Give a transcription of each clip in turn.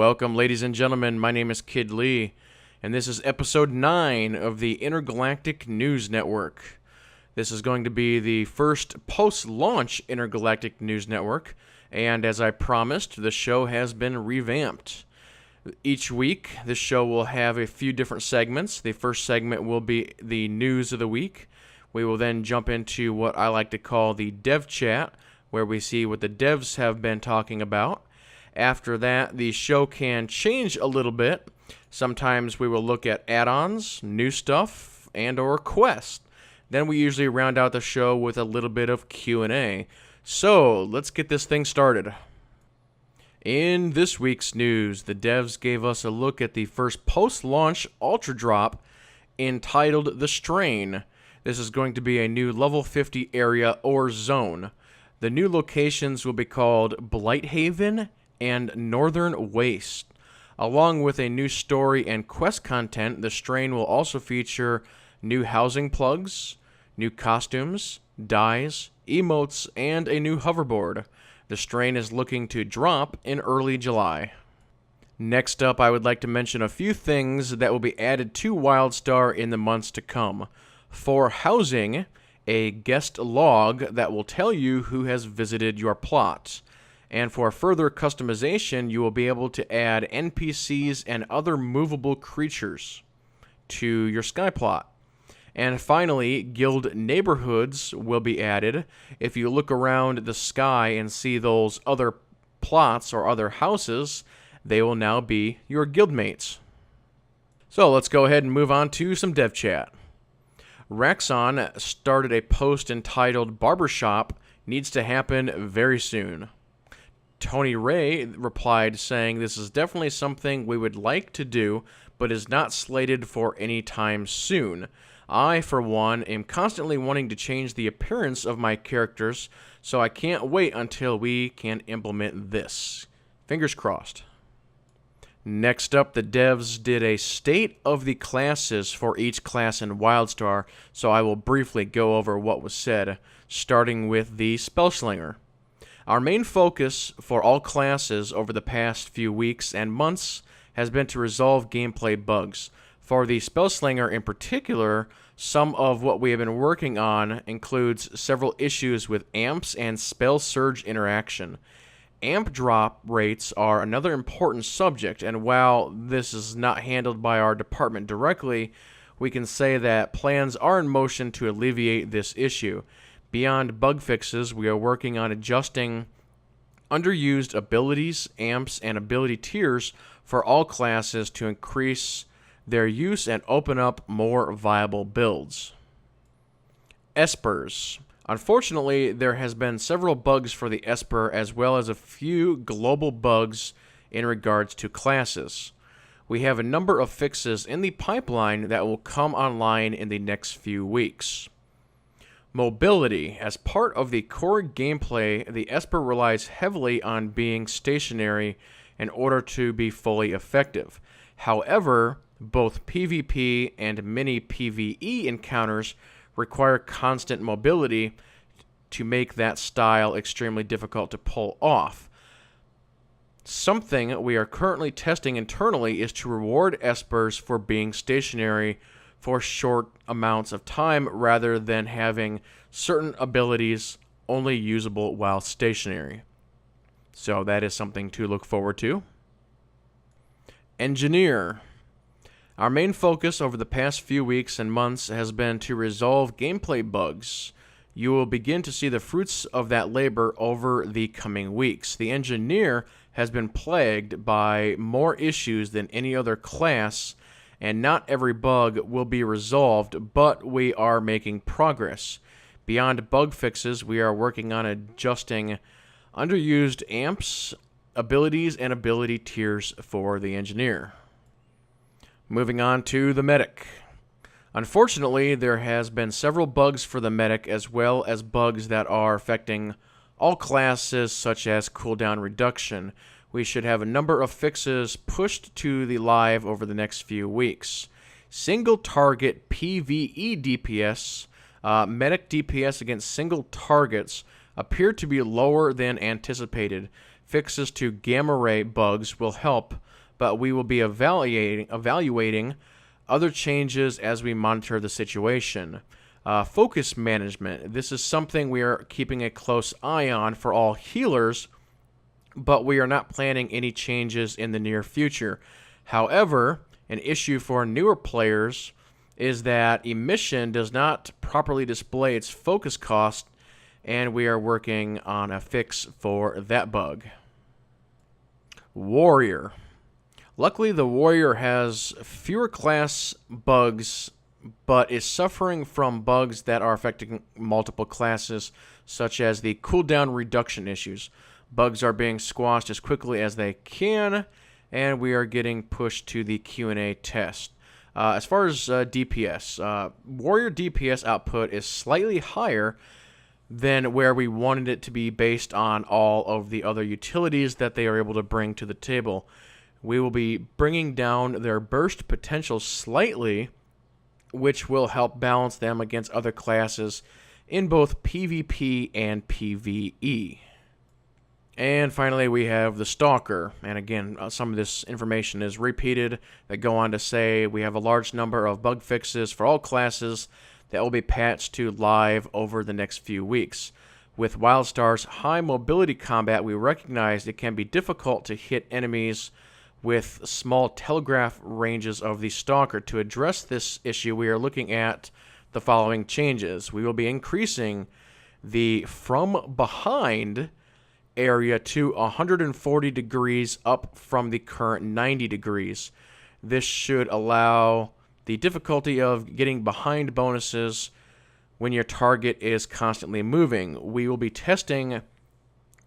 Welcome, ladies and gentlemen. My name is KidLee, and this is episode 9 of the Intergalactic News Network. This is going to be the first post-launch Intergalactic News Network, and as I promised, the show has been revamped. Each week, this show will have a few different segments. The first segment will be the news of the week. We will then jump into what I like to call the dev chat, where we see what the devs have been talking about. After that, the show can change a little bit. Sometimes we will look at add-ons, new stuff, and or quests. Then we usually round out the show with a little bit of Q&A. So, let's get this thing started. In this week's news, the devs gave us a look at the first post-launch Ultra Drop entitled The Strain. This is going to be a new level 50 area or zone. The new locations will be called Blighthaven and Northern Waste. Along with a new story and quest content, the Strain will also feature new housing plugs, new costumes, dyes, emotes, and a new hoverboard. The Strain is looking to drop in early July. Next up, I would like to mention a few things that will be added to WildStar in the months to come. For housing, a guest log that will tell you who has visited your plot. And for further customization, you will be able to add NPCs and other movable creatures to your sky plot. And finally, guild neighborhoods will be added. If you look around the sky and see those other plots or other houses, they will now be your guildmates. So let's go ahead and move on to some dev chat. Raxon started a post entitled Barbershop Needs to Happen Very Soon. Tony Ray replied saying this is definitely something we would like to do, but is not slated for any time soon. I, for one, am constantly wanting to change the appearance of my characters, so I can't wait until we can implement this. Fingers crossed. Next up, the devs did a state of the classes for each class in WildStar, so I will briefly go over what was said, starting with the Spellslinger. Our main focus for all classes over the past few weeks and months has been to resolve gameplay bugs. For the Spellslinger in particular, some of what we have been working on includes several issues with amps and spell surge interaction. Amp drop rates are another important subject, and while this is not handled by our department directly, we can say that plans are in motion to alleviate this issue. Beyond bug fixes, we are working on adjusting underused abilities, amps, and ability tiers for all classes to increase their use and open up more viable builds. Espers. Unfortunately, there has been several bugs for the Esper as well as a few global bugs in regards to classes. We have a number of fixes in the pipeline that will come online in the next few weeks. Mobility. As part of the core gameplay, the Esper relies heavily on being stationary in order to be fully effective. However, both PvP and mini PvE encounters require constant mobility to make that style extremely difficult to pull off. Something we are currently testing internally is to reward Espers for being stationary for short amounts of time rather than having certain abilities only usable while stationary. So that is something to look forward to. Engineer. Our main focus over the past few weeks and months has been to resolve gameplay bugs. You will begin to see the fruits of that labor over the coming weeks. The Engineer has been plagued by more issues than any other class, and not every bug will be resolved, but we are making progress. Beyond bug fixes, we are working on adjusting underused amps, abilities, and ability tiers for the Engineer. Moving on to the Medic. Unfortunately, there has been several bugs for the Medic as well as bugs that are affecting all classes such as cooldown reduction. We should have a number of fixes pushed to the live over the next few weeks. Single target PvE DPS, medic DPS against single targets appear to be lower than anticipated. Fixes to gamma ray bugs will help but we will be evaluating other changes as we monitor the situation. Focus management. This is something we are keeping a close eye on for all healers, but we are not planning any changes in the near future. However, an issue for newer players is that emission does not properly display its focus cost, and we are working on a fix for that bug. Warrior. Luckily, the Warrior has fewer class bugs, but is suffering from bugs that are affecting multiple classes, such as the cooldown reduction issues. Bugs are being squashed as quickly as they can, and we are getting pushed to the Q&A test. As far as DPS, Warrior DPS output is slightly higher than where we wanted it to be based on all of the other utilities that they are able to bring to the table. We will be bringing down their burst potential slightly, which will help balance them against other classes in both PvP and PvE. And finally, we have the Stalker. And again, some of this information is repeated. They go on to say we have a large number of bug fixes for all classes that will be patched to live over the next few weeks. With WildStar's high mobility combat, we recognize it can be difficult to hit enemies with small telegraph ranges of the Stalker. To address this issue, we are looking at the following changes. We will be increasing the from behind area to 140 degrees up from the current 90 degrees. This should allow the difficulty of getting behind bonuses when your target is constantly moving. We will be testing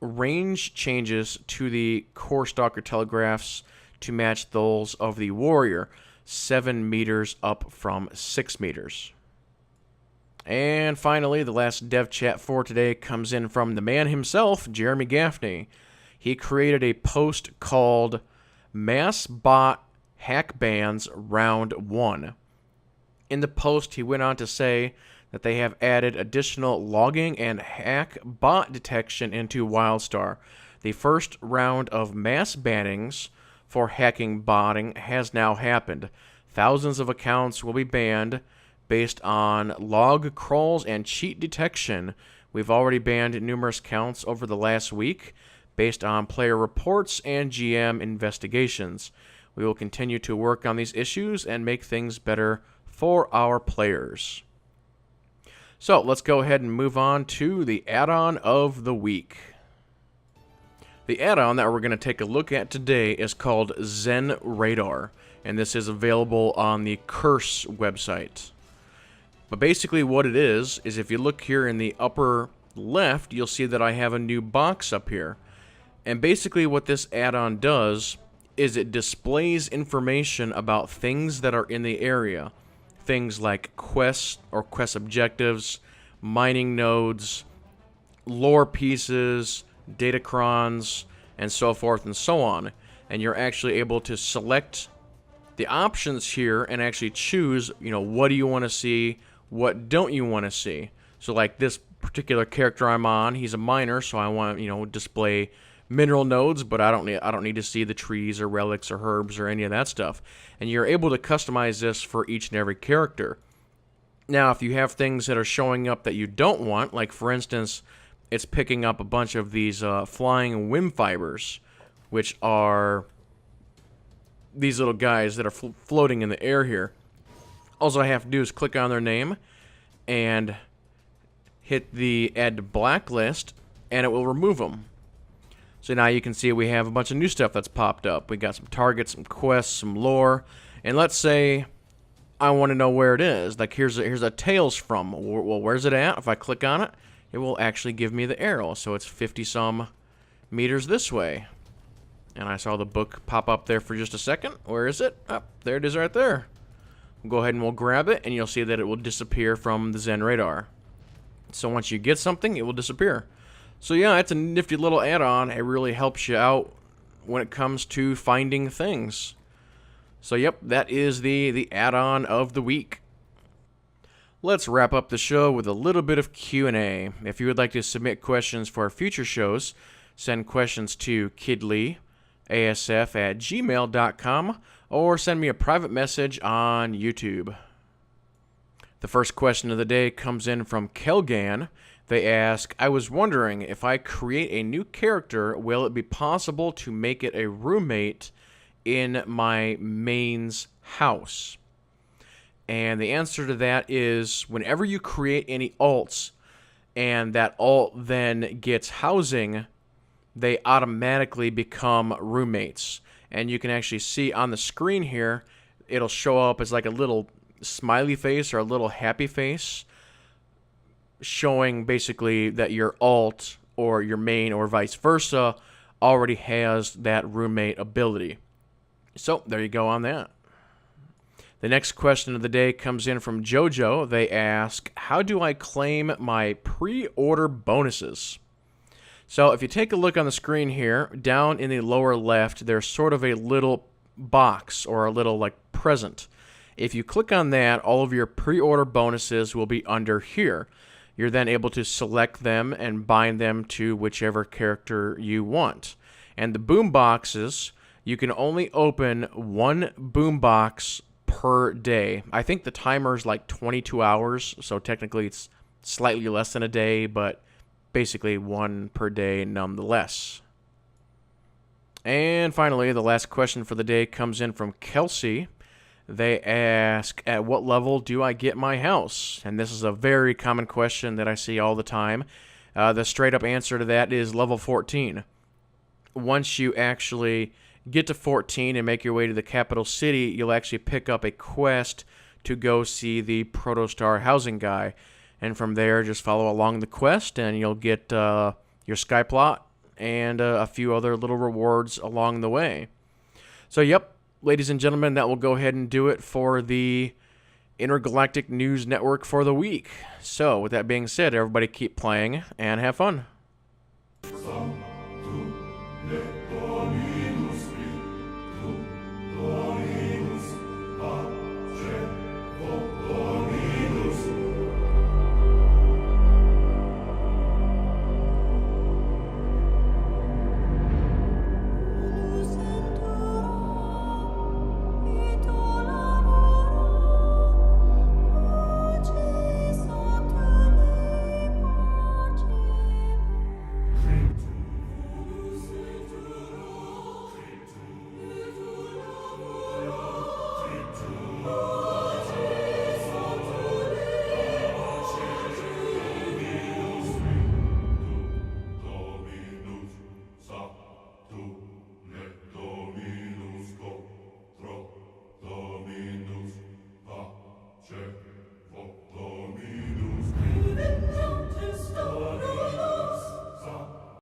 range changes to the core Stalker telegraphs to match those of the Warrior, 7 meters up from 6 meters. And finally, the last dev chat for today comes in from the man himself, Jeremy Gaffney. He created a post called Mass Bot Hack Bans Round 1. In the post, he went on to say that they have added additional logging and hack bot detection into WildStar. The first round of mass bannings for hacking botting has now happened. Thousands of accounts will be banned based on log crawls and cheat detection. We've already banned numerous accounts over the last week based on player reports and GM investigations. We will continue to work on these issues and make things better for our players. So let's go ahead and move on to the add-on of the week. The add-on that we're going to take a look at today is called Zen Radar, and this is available on the Curse website. But basically what it is if you look here in the upper left, you'll see that I have a new box up here. And basically what this add-on does is it displays information about things that are in the area. Things like quests or quest objectives, mining nodes, lore pieces, datacrons, and so forth and so on. And you're actually able to select the options here and actually choose, what do you want to see, what don't you want to see. So like this particular character I'm on, he's a miner, so I want to, display mineral nodes, but I don't need to see the trees or relics or herbs or any of that stuff. And you're able to customize this for each and every character. Now, if you have things that are showing up that you don't want, like for instance, it's picking up a bunch of these flying whim fibers, which are these little guys that are floating in the air here. All I have to do is click on their name and hit the add to blacklist, and it will remove them. So now you can see we have a bunch of new stuff that's popped up. We got some targets, some quests, some lore, and let's say I want to know where it is. Like here's a Tales from. Well, where's it at? If I click on it, it will actually give me the arrow. So it's 50-some meters this way. And I saw the book pop up there for just a second. Where is it? Oh, there it is right there. We'll go ahead and we'll grab it, and you'll see that it will disappear from the Zen Radar. So once you get something, it will disappear. So yeah, it's a nifty little add-on. It really helps you out when it comes to finding things. So yep, that is the add-on of the week. Let's wrap up the show with a little bit of Q&A. If you would like to submit questions for our future shows, send questions to KidLee, asf@gmail.com, or send me a private message on YouTube. The first question of the day comes in from Kelgan. They ask, I was wondering, if I create a new character, will it be possible to make it a roommate in my main's house? And the answer to that is, whenever you create any alts and that alt then gets housing, they automatically become roommates. And you can actually see on the screen here, it'll show up as like a little smiley face or a little happy face, showing basically that your alt or your main or vice versa already has that roommate ability. So there you go on that. The next question of the day comes in from Jojo. They ask, how do I claim my pre-order bonuses? So if you take a look on the screen here, down in the lower left, there's sort of a little box or a little like present. If you click on that, all of your pre-order bonuses will be under here. You're then able to select them and bind them to whichever character you want. And the boom boxes, you can only open one boom box per day. I think the timer is like 22 hours, so technically it's slightly less than a day, but basically one per day nonetheless. And finally, the last question for the day comes in from Kelsey. They ask, at what level do I get my house? And this is a very common question that I see all the time. The straight up answer to that is level 14. Once you actually get to 14 and make your way to the capital city, you'll actually pick up a quest to go see the Protostar housing guy. And from there, just follow along the quest, and you'll get your Skyplot and a few other little rewards along the way. So, yep, ladies and gentlemen, that will go ahead and do it for the Intergalactic News Network for the week. So, with that being said, everybody keep playing and have fun.